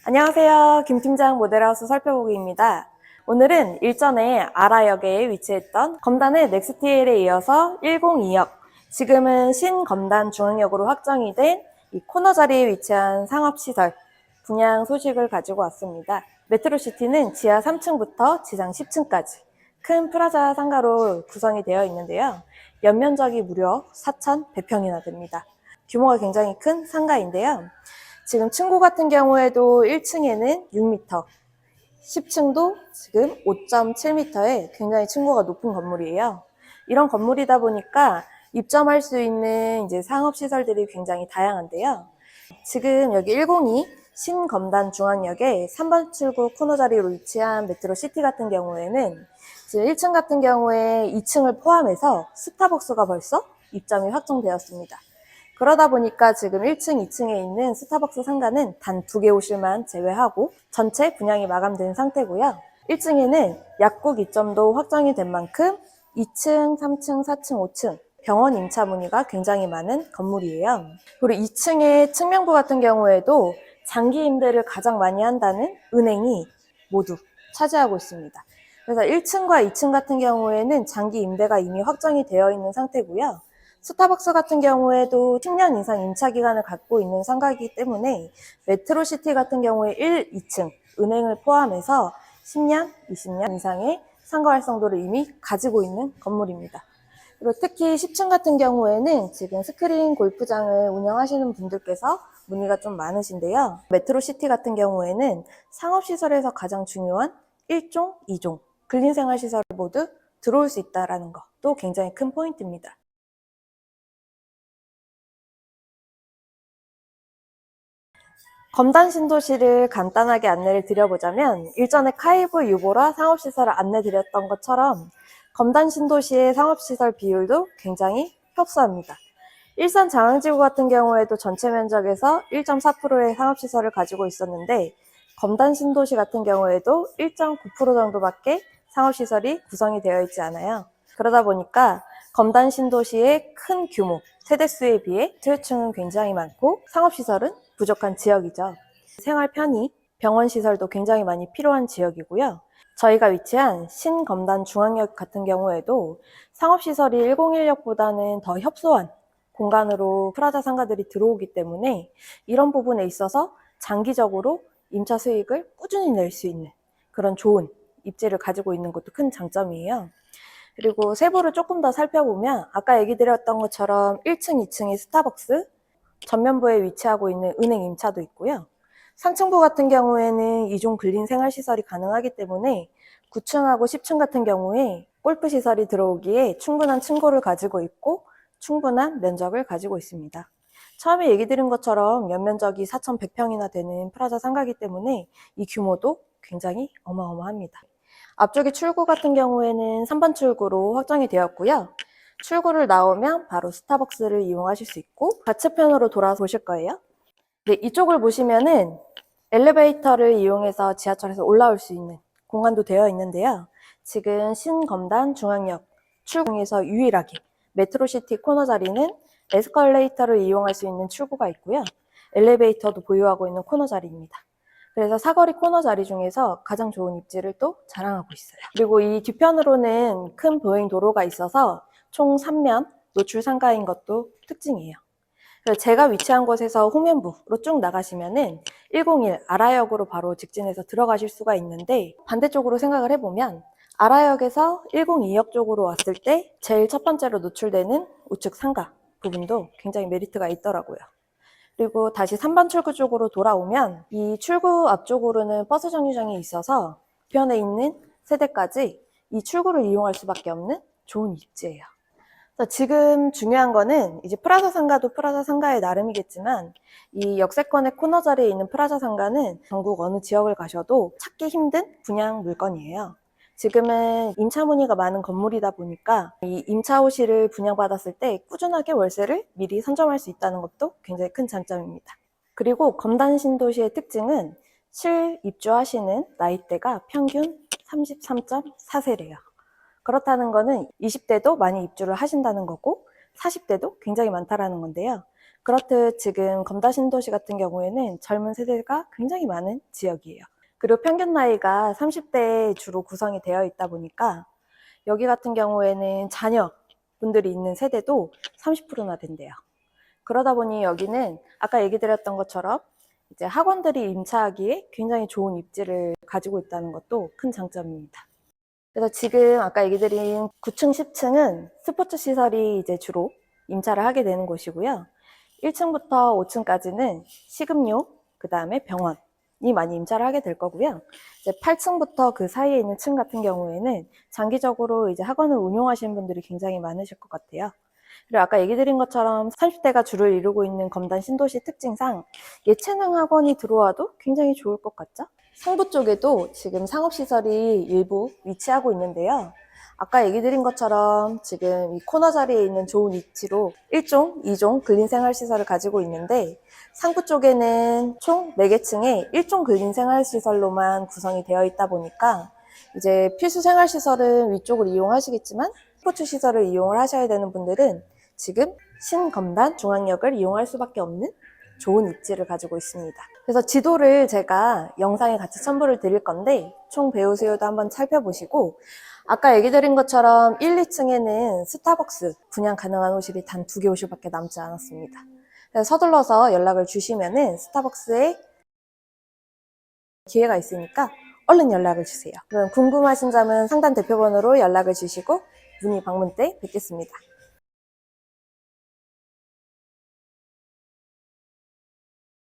안녕하세요. 김 팀장 모델하우스 살펴보기입니다. 오늘은 일전에 아라역에 위치했던 검단의 넥스트힐에 이어서 102역, 지금은 신검단 중앙역으로 확정이 된 이 코너 자리에 위치한 상업시설 분양 소식을 가지고 왔습니다. 메트로시티는 지하 3층부터 지상 10층까지 큰 프라자 상가로 구성이 되어 있는데요. 연면적이 무려 4,100평이나 됩니다. 규모가 굉장히 큰 상가인데요. 지금 층고 같은 경우에도 1층에는 6m, 10층도 지금 5.7m의 굉장히 층고가 높은 건물이에요. 이런 건물이다 보니까 입점할 수 있는 이제 상업시설들이 굉장히 다양한데요. 지금 여기 102 신검단 중앙역에 3번 출구 코너 자리로 위치한 메트로시티 같은 경우에는 지금 1층 같은 경우에 2층을 포함해서 스타벅스가 벌써 입점이 확정되었습니다. 그러다 보니까 지금 1층, 2층에 있는 스타벅스 상가는 단 2개 호실만 제외하고 전체 분양이 마감된 상태고요. 1층에는 약국 입점도 확정이 된 만큼 2층, 3층, 4층, 5층 병원 임차 문의가 굉장히 많은 건물이에요. 그리고 2층의 측면부 같은 경우에도 장기 임대를 가장 많이 한다는 은행이 모두 차지하고 있습니다. 그래서 1층과 2층 같은 경우에는 장기 임대가 이미 확정이 되어 있는 상태고요. 스타벅스 같은 경우에도 10년 이상 임차 기간을 갖고 있는 상가이기 때문에 메트로시티 같은 경우에 1, 2층 은행을 포함해서 10년, 20년 이상의 상가 활성도를 이미 가지고 있는 건물입니다. 그리고 특히 10층 같은 경우에는 지금 스크린 골프장을 운영하시는 분들께서 문의가 좀 많으신데요. 메트로시티 같은 경우에는 상업시설에서 가장 중요한 1종, 2종, 근린생활시설 모두 들어올 수 있다는 것도 굉장히 큰 포인트입니다. 검단 신도시를 간단하게 안내를 드려보자면 일전에 카이브 유보라 상업시설을 안내드렸던 것처럼 검단 신도시의 상업시설 비율도 굉장히 협소합니다. 일산 장항지구 같은 경우에도 전체 면적에서 1.4%의 상업시설을 가지고 있었는데 검단 신도시 같은 경우에도 1.9% 정도밖에 상업시설이 구성이 되어 있지 않아요. 그러다 보니까 검단 신도시의 큰 규모, 세대수에 비해 주유층은 굉장히 많고 상업시설은 부족한 지역이죠. 생활 편의, 병원 시설도 굉장히 많이 필요한 지역이고요. 저희가 위치한 신검단 중앙역 같은 경우에도 상업시설이 101역보다는 더 협소한 공간으로 프라자 상가들이 들어오기 때문에 이런 부분에 있어서 장기적으로 임차 수익을 꾸준히 낼 수 있는 그런 좋은 입지를 가지고 있는 것도 큰 장점이에요. 그리고 세부를 조금 더 살펴보면 아까 얘기 드렸던 것처럼 1층, 2층에 스타벅스, 전면부에 위치하고 있는 은행 임차도 있고요. 상층부 같은 경우에는 2종 근린 생활시설이 가능하기 때문에 9층하고 10층 같은 경우에 골프시설이 들어오기에 충분한 층고를 가지고 있고 충분한 면적을 가지고 있습니다. 처음에 얘기 드린 것처럼 연면적이 4,100평이나 되는 프라자 상가이기 때문에 이 규모도 굉장히 어마어마합니다. 앞쪽에 출구 같은 경우에는 3번 출구로 확정이 되었고요. 출구를 나오면 바로 스타벅스를 이용하실 수 있고 좌측편으로 돌아보실 거예요. 네, 이쪽을 보시면은 엘리베이터를 이용해서 지하철에서 올라올 수 있는 공간도 되어 있는데요. 지금 신검단 중앙역 출구에서 유일하게 메트로시티 코너 자리는 에스컬레이터를 이용할 수 있는 출구가 있고요. 엘리베이터도 보유하고 있는 코너 자리입니다. 그래서 사거리 코너 자리 중에서 가장 좋은 입지를 또 자랑하고 있어요. 그리고 이 뒤편으로는 큰 보행 도로가 있어서 총 3면 노출 상가인 것도 특징이에요. 그래서 제가 위치한 곳에서 후면부로 쭉 나가시면은 101 아라역으로 바로 직진해서 들어가실 수가 있는데 반대쪽으로 생각을 해보면 아라역에서 102역 쪽으로 왔을 때 제일 첫 번째로 노출되는 우측 상가 부분도 굉장히 메리트가 있더라고요. 그리고 다시 3번 출구 쪽으로 돌아오면 이 출구 앞쪽으로는 버스 정류장이 있어서 뒤편에 있는 세대까지 이 출구를 이용할 수밖에 없는 좋은 입지예요. 지금 중요한 거는 이제 프라자 상가도 프라자 상가의 나름이겠지만 이 역세권의 코너 자리에 있는 프라자 상가는 전국 어느 지역을 가셔도 찾기 힘든 분양 물건이에요. 지금은 임차 문의가 많은 건물이다 보니까 이 임차 호실을 분양받았을 때 꾸준하게 월세를 미리 선점할 수 있다는 것도 굉장히 큰 장점입니다. 그리고 검단 신도시의 특징은 실입주하시는 나이대가 평균 33.4세래요. 그렇다는 거는 20대도 많이 입주를 하신다는 거고 40대도 굉장히 많다라는 건데요. 그렇듯 지금 검다 신도시 같은 경우에는 젊은 세대가 굉장히 많은 지역이에요. 그리고 평균 나이가 30대에 주로 구성이 되어 있다 보니까 여기 같은 경우에는 자녀분들이 있는 세대도 30%나 된대요. 그러다 보니 여기는 아까 얘기 드렸던 것처럼 이제 학원들이 임차하기에 굉장히 좋은 입지를 가지고 있다는 것도 큰 장점입니다. 그래서 지금 아까 얘기 드린 9층, 10층은 스포츠 시설이 이제 주로 임차를 하게 되는 곳이고요. 1층부터 5층까지는 식음료, 그 다음에 병원이 많이 임차를 하게 될 거고요. 이제 8층부터 그 사이에 있는 층 같은 경우에는 장기적으로 이제 학원을 운용하시는 분들이 굉장히 많으실 것 같아요. 그리고 아까 얘기 드린 것처럼 30대가 주를 이루고 있는 검단 신도시 특징상 예체능 학원이 들어와도 굉장히 좋을 것 같죠? 상부 쪽에도 지금 상업시설이 일부 위치하고 있는데요. 아까 얘기 드린 것처럼 지금 이 코너 자리에 있는 좋은 위치로 1종, 2종 근린생활시설을 가지고 있는데 상부 쪽에는 총 4개 층에 1종 근린생활시설로만 구성이 되어 있다 보니까 이제 필수 생활시설은 위쪽을 이용하시겠지만 스포츠 시설을 이용을 하셔야 되는 분들은 지금 신검단 중앙역을 이용할 수밖에 없는 좋은 입지를 가지고 있습니다. 그래서 지도를 제가 영상에 같이 첨부를 드릴 건데 총 배우 수요도 한번 살펴보시고 아까 얘기 드린 것처럼 1, 2층에는 스타벅스 분양 가능한 호실이 단 2개 호실밖에 남지 않았습니다. 그래서 서둘러서 연락을 주시면은 스타벅스에 기회가 있으니까 얼른 연락을 주세요. 그럼 궁금하신 점은 상단 대표번호로 연락을 주시고 문의 방문 때 뵙겠습니다.